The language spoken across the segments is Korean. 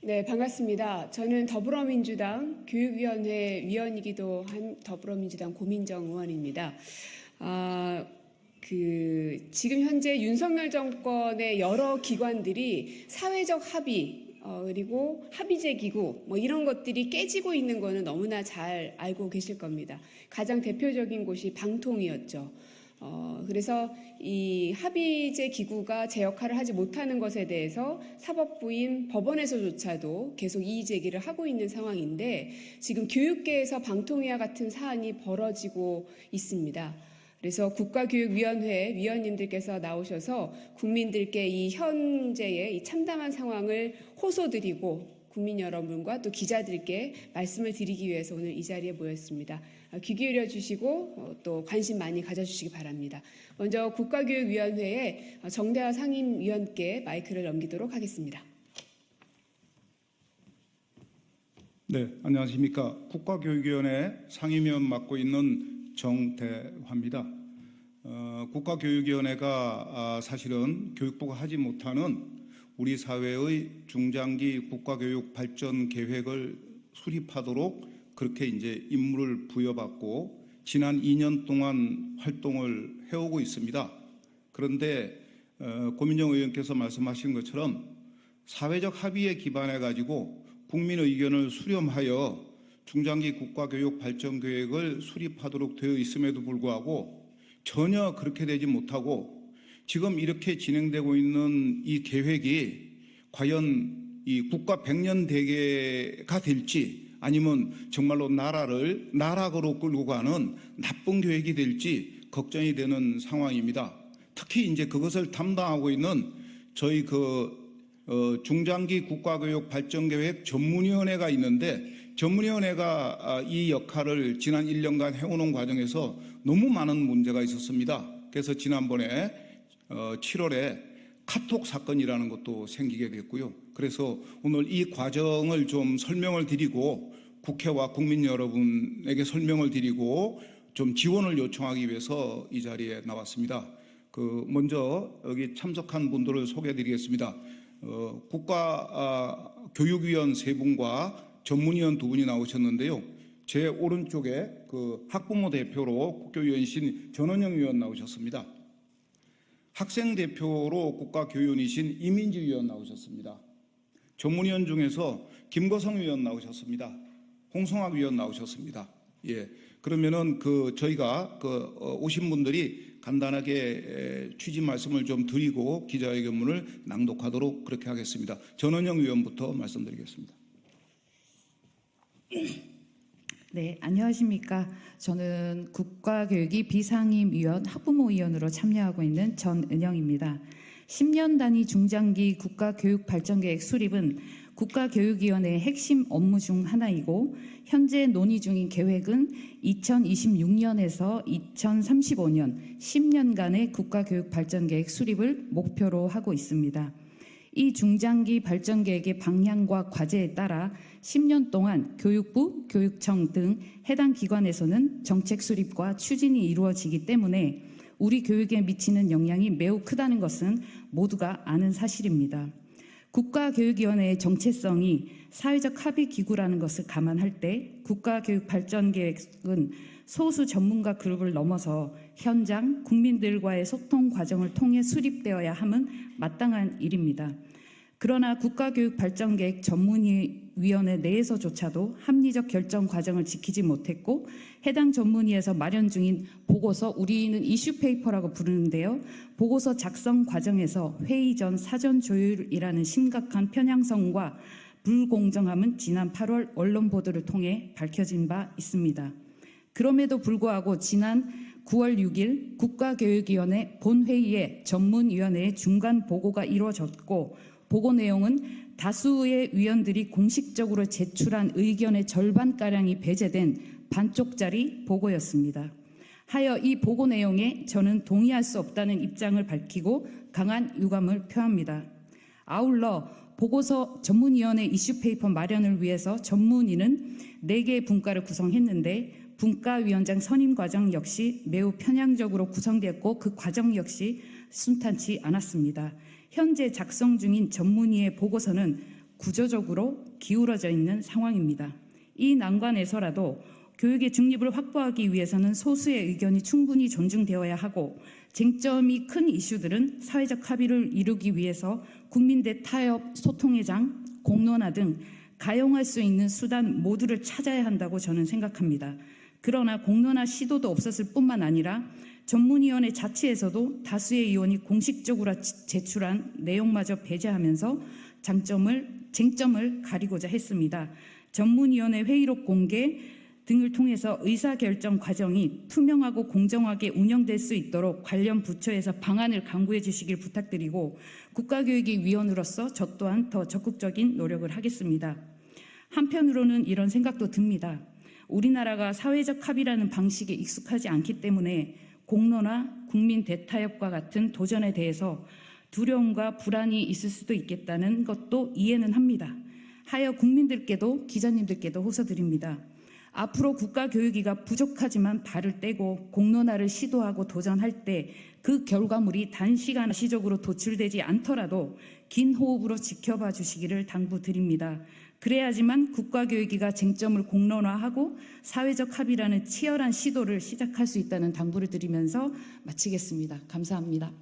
네, 반갑습니다. 저는 더불어민주당 교육위원회 위원이기도 한 더불어민주당 고민정 의원입니다. 지금 현재 윤석열 정권의 여러 기관들이 사회적 합의, 그리고 합의제 기구, 이런 것들이 깨지고 있는 거는 너무나 잘 알고 계실 겁니다. 가장 대표적인 곳이 방통위였죠. 그래서 이 합의제 기구가 제 역할을 하지 못하는 것에 대해서 사법부인 법원에서조차도 계속 이의 제기를 하고 있는 상황인데 지금 교육계에서 방통위와 같은 사안이 벌어지고 있습니다. 그래서 국가교육위원회 위원님들께서 나오셔서 국민들께 이 현재의 이 참담한 상황을 호소드리고 국민 여러분과 또 기자들께 말씀을 드리기 위해서 오늘 이 자리에 모였습니다. 귀 기울여 주시고 또 관심 많이 가져주시기 바랍니다. 먼저 국가교육위원회의 정대화 상임위원께 마이크를 넘기도록 하겠습니다. 네, 안녕하십니까. 국가교육위원회 상임위원 맡고 있는 정대화입니다. 국가교육위원회가 사실은 교육부가 하지 못하는 우리 사회의 중장기 국가교육 발전 계획을 수립하도록 그렇게 이제 임무를 부여받고 지난 2년 동안 활동을 해오고 있습니다. 그런데 고민정 의원께서 말씀하신 것처럼 사회적 합의에 기반해 가지고 국민 의견을 수렴하여 중장기 국가교육 발전 계획을 수립하도록 되어 있음에도 불구하고 전혀 그렇게 되지 못하고 지금 이렇게 진행되고 있는 이 계획이 과연 이 국가 100년 대계가 될지 아니면 정말로 나라를 나락으로 끌고 가는 나쁜 계획이 될지 걱정이 되는 상황입니다. 특히 이제 그것을 담당하고 있는 저희 중장기 국가교육 발전계획 전문위원회가 있는데 전문위원회가 이 역할을 지난 1년간 해오는 과정에서 너무 많은 문제가 있었습니다. 그래서 지난번에 7월에 카톡 사건이라는 것도 생기게 됐고요. 그래서 오늘 이 과정을 좀 설명을 드리고 국회와 국민 여러분에게 설명을 드리고 좀 지원을 요청하기 위해서 이 자리에 나왔습니다. 먼저 여기 참석한 분들을 소개해 드리겠습니다. 국가교육위원 3분과 전문위원 2분이 나오셨는데요. 제 오른쪽에 학부모 대표로 국교위원이신 전원영 위원 나오셨습니다. 학생 대표로 국가교육위원이신 이민지 위원 나오셨습니다. 전문위원 중에서 김거성 위원 나오셨습니다. 홍성학 위원 나오셨습니다. 예, 그러면은 저희가 오신 분들이 간단하게 취지 말씀을 좀 드리고 기자회견문을 낭독하도록 그렇게 하겠습니다. 전원영 위원부터 말씀드리겠습니다. 네, 안녕하십니까. 저는 국가교육위 비상임위원 학부모위원으로 참여하고 있는 전은영입니다. 10년 단위 중장기 국가교육발전계획 수립은 국가교육위원회의 핵심 업무 중 하나이고 현재 논의 중인 계획은 2026년에서 2035년 10년간의 국가교육발전계획 수립을 목표로 하고 있습니다. 이 중장기 발전계획의 방향과 과제에 따라 10년 동안 교육부, 교육청 등 해당 기관에서는 정책 수립과 추진이 이루어지기 때문에 우리 교육에 미치는 영향이 매우 크다는 것은 모두가 아는 사실입니다. 국가교육위원회의 정체성이 사회적 합의 기구라는 것을 감안할 때 국가교육발전계획은 소수 전문가 그룹을 넘어서 현장 국민들과의 소통 과정을 통해 수립되어야 함은 마땅한 일입니다. 그러나 국가교육발전계획 전문위원회 내에서조차도 합리적 결정 과정을 지키지 못했고 해당 전문위에서 마련 중인 보고서, 우리는 이슈페이퍼라고 부르는데요. 보고서 작성 과정에서 회의 전 사전 조율이라는 심각한 편향성과 불공정함은 지난 8월 언론 보도를 통해 밝혀진 바 있습니다. 그럼에도 불구하고 지난 9월 6일 국가교육위원회 본회의에 전문위원회의 중간 보고가 이루어졌고 보고 내용은 다수의 위원들이 공식적으로 제출한 의견의 절반가량이 배제된 반쪽짜리 보고였습니다. 하여 이 보고 내용에 저는 동의할 수 없다는 입장을 밝히고 강한 유감을 표합니다. 아울러 보고서 전문위원회 이슈페이퍼 마련을 위해서 전문위는 4개의 분과를 구성했는데 분과위원장 선임 과정 역시 매우 편향적으로 구성되었고 그 과정 역시 순탄치 않았습니다. 현재 작성 중인 전문위의 보고서는 구조적으로 기울어져 있는 상황입니다. 이 난관에서라도 교육의 중립을 확보하기 위해서는 소수의 의견이 충분히 존중되어야 하고 쟁점이 큰 이슈들은 사회적 합의를 이루기 위해서 국민 대 타협 소통의 장, 공론화 등 가용할 수 있는 수단 모두를 찾아야 한다고 저는 생각합니다. 그러나 공론화 시도도 없었을 뿐만 아니라 전문위원회 자체에서도 다수의 의원이 공식적으로 제출한 내용마저 배제하면서 쟁점을 가리고자 했습니다. 전문위원회 회의록 공개 등을 통해서 의사결정 과정이 투명하고 공정하게 운영될 수 있도록 관련 부처에서 방안을 강구해 주시길 부탁드리고 국가교육위 위원으로서 저 또한 더 적극적인 노력을 하겠습니다. 한편으로는 이런 생각도 듭니다. 우리나라가 사회적 합의라는 방식에 익숙하지 않기 때문에 공론화, 국민 대타협과 같은 도전에 대해서 두려움과 불안이 있을 수도 있겠다는 것도 이해는 합니다. 하여 국민들께도 기자님들께도 호소드립니다. 앞으로 국가교육위가 부족하지만 발을 떼고 공론화를 시도하고 도전할 때 그 결과물이 단시간 시적으로 도출되지 않더라도 긴 호흡으로 지켜봐 주시기를 당부드립니다. 그래야지만 국가교육위가 쟁점을 공론화하고 사회적 합의라는 치열한 시도를 시작할 수 있다는 당부를 드리면서 마치겠습니다. 감사합니다.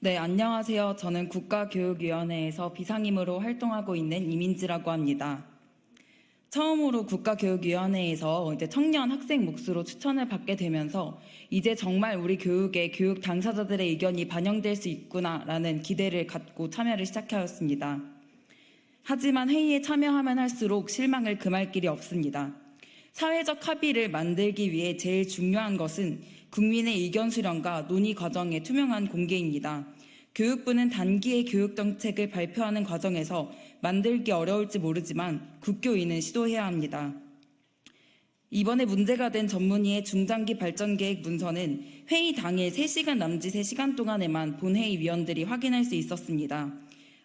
네, 안녕하세요. 저는 국가교육위원회에서 비상임으로 활동하고 있는 이민지라고 합니다. 처음으로 국가교육위원회에서 이제 청년 학생 몫으로 추천을 받게 되면서 이제 정말 우리 교육에 교육 당사자들의 의견이 반영될 수 있구나라는 기대를 갖고 참여를 시작하였습니다. 하지만 회의에 참여하면 할수록 실망을 금할 길이 없습니다. 사회적 합의를 만들기 위해 제일 중요한 것은 국민의 의견 수렴과 논의 과정의 투명한 공개입니다. 교육부는 단기의 교육정책을 발표하는 과정에서 만들기 어려울지 모르지만 국교위는 시도해야 합니다. 이번에 문제가 된 전문위의 중장기 발전계획 문서는 회의 당일 3시간 남짓 3시간 동안에만 본회의 위원들이 확인할 수 있었습니다.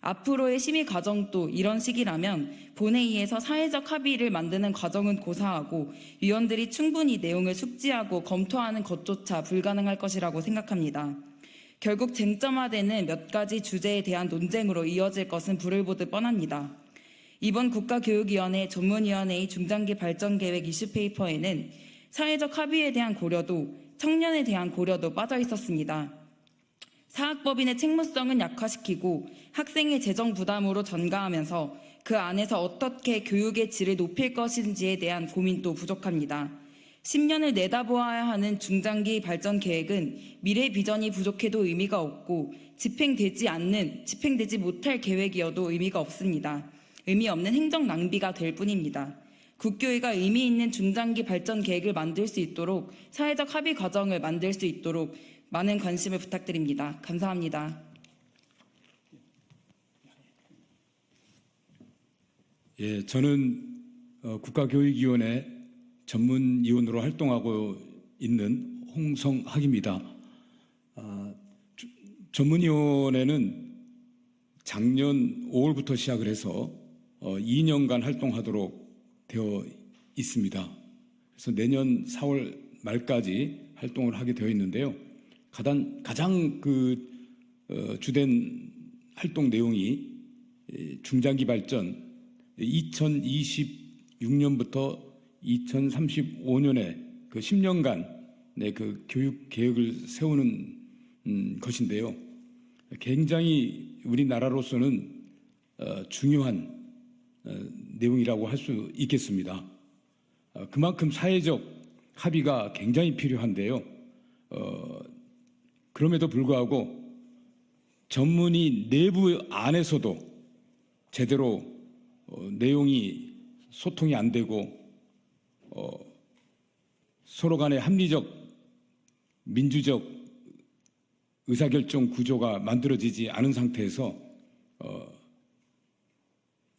앞으로의 심의 과정도 이런 식이라면 본회의에서 사회적 합의를 만드는 과정은 고사하고 위원들이 충분히 내용을 숙지하고 검토하는 것조차 불가능할 것이라고 생각합니다. 결국 쟁점화되는 몇 가지 주제에 대한 논쟁으로 이어질 것은 불을 보듯 뻔합니다. 이번 국가교육위원회 전문위원회의 중장기 발전계획 이슈페이퍼에는 사회적 합의에 대한 고려도 청년에 대한 고려도 빠져 있었습니다. 사학법인의 책무성은 약화시키고 학생의 재정 부담으로 전가하면서 그 안에서 어떻게 교육의 질을 높일 것인지에 대한 고민도 부족합니다. 10년을 내다보아야 하는 중장기 발전 계획은 미래 비전이 부족해도 의미가 없고 집행되지 못할 계획이어도 의미가 없습니다. 의미 없는 행정 낭비가 될 뿐입니다. 국교위가 의미 있는 중장기 발전 계획을 만들 수 있도록 사회적 합의 과정을 만들 수 있도록 많은 관심을 부탁드립니다. 감사합니다. 예, 저는 국가교육위원회 전문위원으로 활동하고 있는 홍성학입니다. 전문위원회는 작년 5월부터 시작을 해서 2년간 활동하도록 되어 있습니다. 그래서 내년 4월 말까지 활동을 하게 되어 있는데요. 가장 주된 활동 내용이 중장기 발전 2026년부터 2035년에 그 10년간의 그 교육 계획을 세우는 것인데요. 굉장히 우리나라로서는 중요한 내용이라고 할 수 있겠습니다. 그만큼 사회적 합의가 굉장히 필요한데요. 그럼에도 불구하고 전문의 내부 안에서도 제대로 내용이 소통이 안 되고 서로 간의 합리적, 민주적 의사결정 구조가 만들어지지 않은 상태에서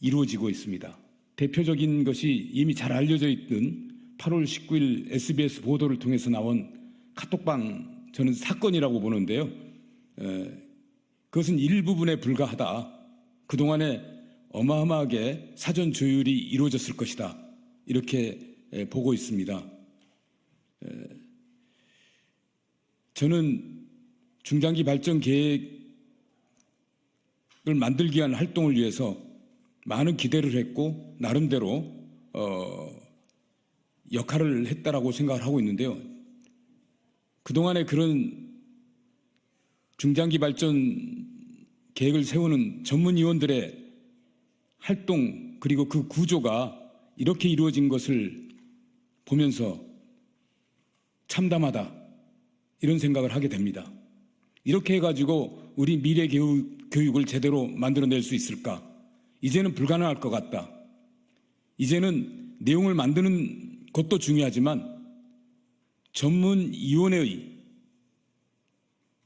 이루어지고 있습니다. 대표적인 것이 이미 잘 알려져 있던 8월 19일 SBS 보도를 통해서 나온 카톡방 저는 사건이라고 보는데요. 그것은 일부분에 불과하다. 그동안에 어마어마하게 사전 조율이 이루어졌을 것이다. 이렇게 보고 있습니다. 저는 중장기 발전 계획을 만들기 위한 활동을 위해서 많은 기대를 했고 나름대로 역할을 했다라고 생각을 하고 있는데요. 그동안에 그런 중장기 발전 계획을 세우는 전문위원들의 활동 그리고 그 구조가 이렇게 이루어진 것을 보면서 참담하다 이런 생각을 하게 됩니다. 이렇게 해가지고 우리 미래 교육을 제대로 만들어낼 수 있을까? 이제는 불가능할 것 같다. 이제는 내용을 만드는 것도 중요하지만 전문위원회의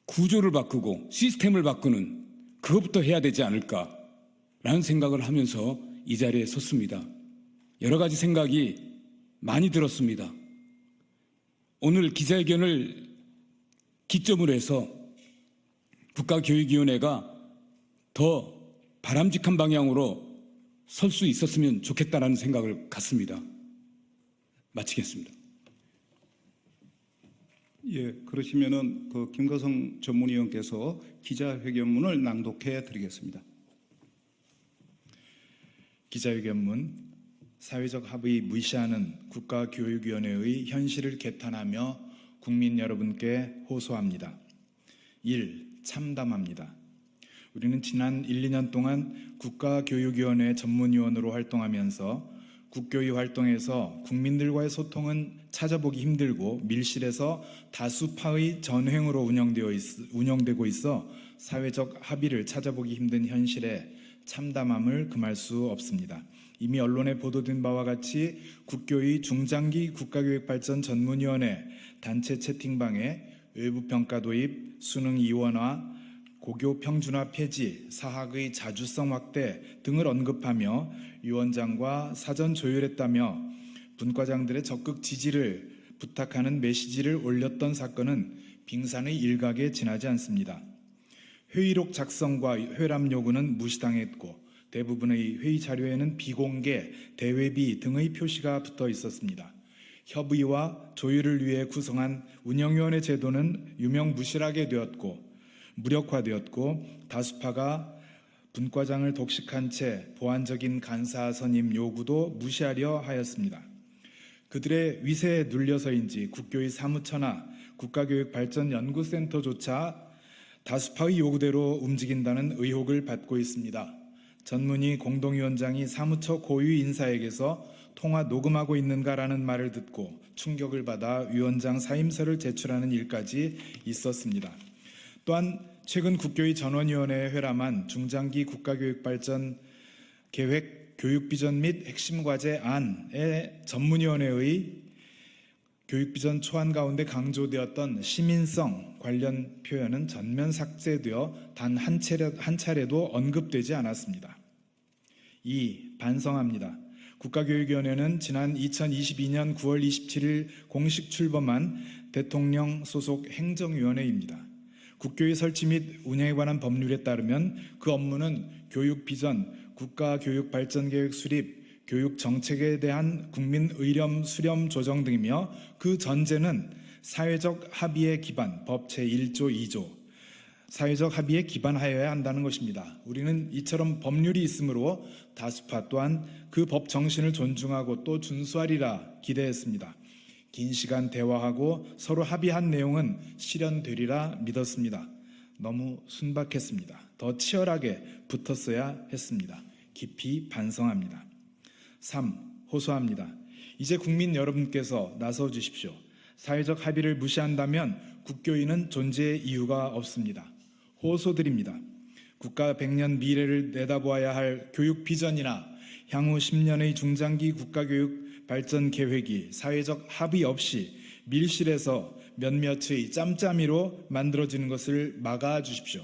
구조를 바꾸고 시스템을 바꾸는 그것부터 해야 되지 않을까라는 생각을 하면서 이 자리에 섰습니다. 여러 가지 생각이 많이 들었습니다. 오늘 기자회견을 기점으로 해서 국가교육위원회가 더 바람직한 방향으로 설 수 있었으면 좋겠다라는 생각을 갖습니다. 마치겠습니다. 예, 그러시면은 그 김거성 전문위원께서 기자회견문을 낭독해 드리겠습니다. 기자회견문. 사회적 합의 무시하는 국가교육위원회의 현실을 개탄하며 국민 여러분께 호소합니다. 1. 참담합니다. 우리는 지난 1, 2년 동안 국가교육위원회 전문위원으로 활동하면서 국교위 활동에서 국민들과의 소통은 찾아보기 힘들고 밀실에서 다수파의 전횡으로 운영되고 있어 사회적 합의를 찾아보기 힘든 현실에 참담함을 금할 수 없습니다. 이미 언론에 보도된 바와 같이 국교위 중장기 국가교육발전 전문위원회 단체 채팅방에 외부평가 도입, 수능 이원화, 고교 평준화 폐지, 사학의 자주성 확대 등을 언급하며 위원장과 사전 조율했다며 분과장들의 적극 지지를 부탁하는 메시지를 올렸던 사건은 빙산의 일각에 지나지 않습니다. 회의록 작성과 회람 요구는 무시당했고 대부분의 회의 자료에는 비공개, 대외비 등의 표시가 붙어 있었습니다. 협의와 조율을 위해 구성한 운영위원회 제도는 유명무실하게 되었고 무력화되었고 다수파가 분과장을 독식한 채 보완적인 간사 선임 요구도 무시하려 하였습니다. 그들의 위세에 눌려서인지 국교의 사무처나 국가교육발전연구센터조차 다수파의 요구대로 움직인다는 의혹을 받고 있습니다. 전문위 공동위원장이 사무처 고위 인사에게서 통화 녹음하고 있는가라는 말을 듣고 충격을 받아 위원장 사임서를 제출하는 일까지 있었습니다. 또한 최근 국교위 전원위원회에 회람한 중장기 국가교육발전 계획 교육비전 및 핵심 과제 안의 전문위원회의 교육비전 초안 가운데 강조되었던 시민성 관련 표현은 전면 삭제되어 단 한 차례도 언급되지 않았습니다. 2. 반성합니다. 국가교육위원회는 지난 2022년 9월 27일 공식 출범한 대통령 소속 행정위원회입니다. 국교위 설치 및 운영에 관한 법률에 따르면 그 업무는 교육 비전, 국가교육발전계획 수립, 교육 정책에 대한 국민 의렴 수렴 조정 등이며 그 전제는 사회적 합의에 기반, 법 제1조 2조 사회적 합의에 기반하여야 한다는 것입니다. 우리는 이처럼 법률이 있으므로 다수파 또한 그 법 정신을 존중하고 또 준수하리라 기대했습니다. 긴 시간 대화하고 서로 합의한 내용은 실현되리라 믿었습니다. 너무 순박했습니다. 더 치열하게 붙었어야 했습니다. 깊이 반성합니다. 3. 호소합니다. 이제 국민 여러분께서 나서 주십시오. 사회적 합의를 무시한다면 국교위는 존재의 이유가 없습니다. 호소드립니다. 국가 100년 미래를 내다보아야 할 교육 비전이나 향후 10년의 중장기 국가교육 발전 계획이 사회적 합의 없이 밀실에서 몇몇의 짬짬이로 만들어지는 것을 막아주십시오.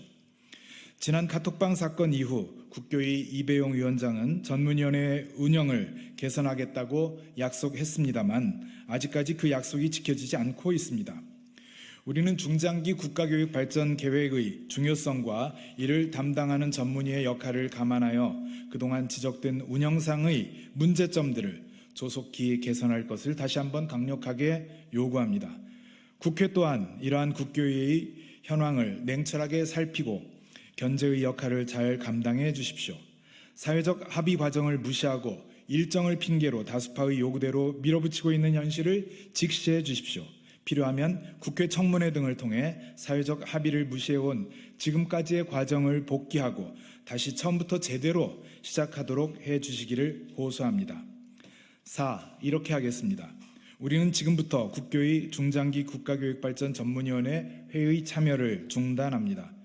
지난 카톡방 사건 이후 국교위 이배용 위원장은 전문위원회 운영을 개선하겠다고 약속했습니다만 아직까지 그 약속이 지켜지지 않고 있습니다. 우리는 중장기 국가교육 발전 계획의 중요성과 이를 담당하는 전문위의 역할을 감안하여 그동안 지적된 운영상의 문제점들을 조속히 개선할 것을 다시 한번 강력하게 요구합니다. 국회 또한 이러한 국교의 현황을 냉철하게 살피고 견제의 역할을 잘 감당해 주십시오. 사회적 합의 과정을 무시하고 일정을 핑계로 다수파의 요구대로 밀어붙이고 있는 현실을 직시해 주십시오. 필요하면 국회 청문회 등을 통해 사회적 합의를 무시해온 지금까지의 과정을 복귀하고 다시 처음부터 제대로 시작하도록 해 주시기를 호소합니다. 4. 이렇게 하겠습니다. 우리는 지금부터 국교의 중장기 국가교육발전 전문위원회 회의 참여를 중단합니다.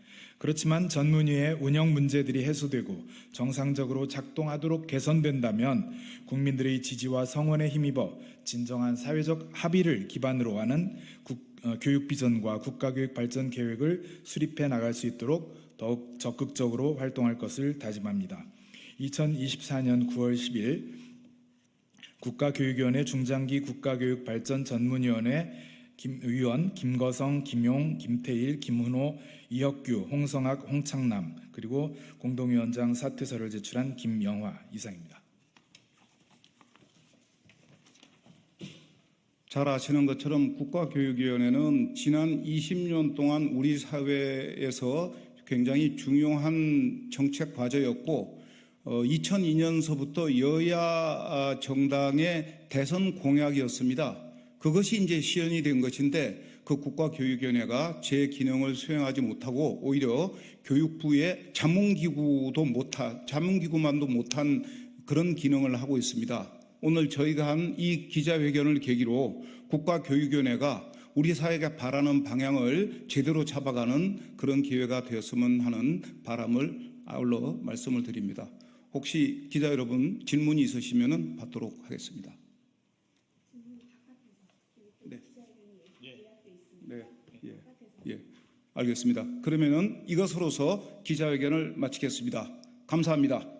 그렇지만 전문위의 운영 문제들이 해소되고 정상적으로 작동하도록 개선된다면 국민들의 지지와 성원에 힘입어 진정한 사회적 합의를 기반으로 하는 교육 비전과 국가교육 발전 계획을 수립해 나갈 수 있도록 더욱 적극적으로 활동할 것을 다짐합니다. 2024년 9월 10일 국가교육위원회 중장기 국가교육 발전 전문위원회 위원 김거성, 김용, 김태일, 김훈호, 이혁규, 홍성학, 홍창남 그리고 공동위원장 사퇴서를 제출한 김영화 이상입니다. 잘 아시는 것처럼 국가교육위원회는 지난 20년 동안 우리 사회에서 굉장히 중요한 정책 과제였고 2002년서부터 여야 정당의 대선 공약이었습니다. 그것이 이제 시연이 된 것인데 그 국가교육위원회가 제 기능을 수행하지 못하고 오히려 교육부의 자문기구만도 못한 그런 기능을 하고 있습니다. 오늘 저희가 한 이 기자회견을 계기로 국가교육위원회가 우리 사회가 바라는 방향을 제대로 잡아가는 그런 기회가 되었으면 하는 바람을 아울러 말씀을 드립니다. 혹시 기자 여러분 질문이 있으시면 받도록 하겠습니다. 알겠습니다. 그러면은 이것으로서 기자회견을 마치겠습니다. 감사합니다.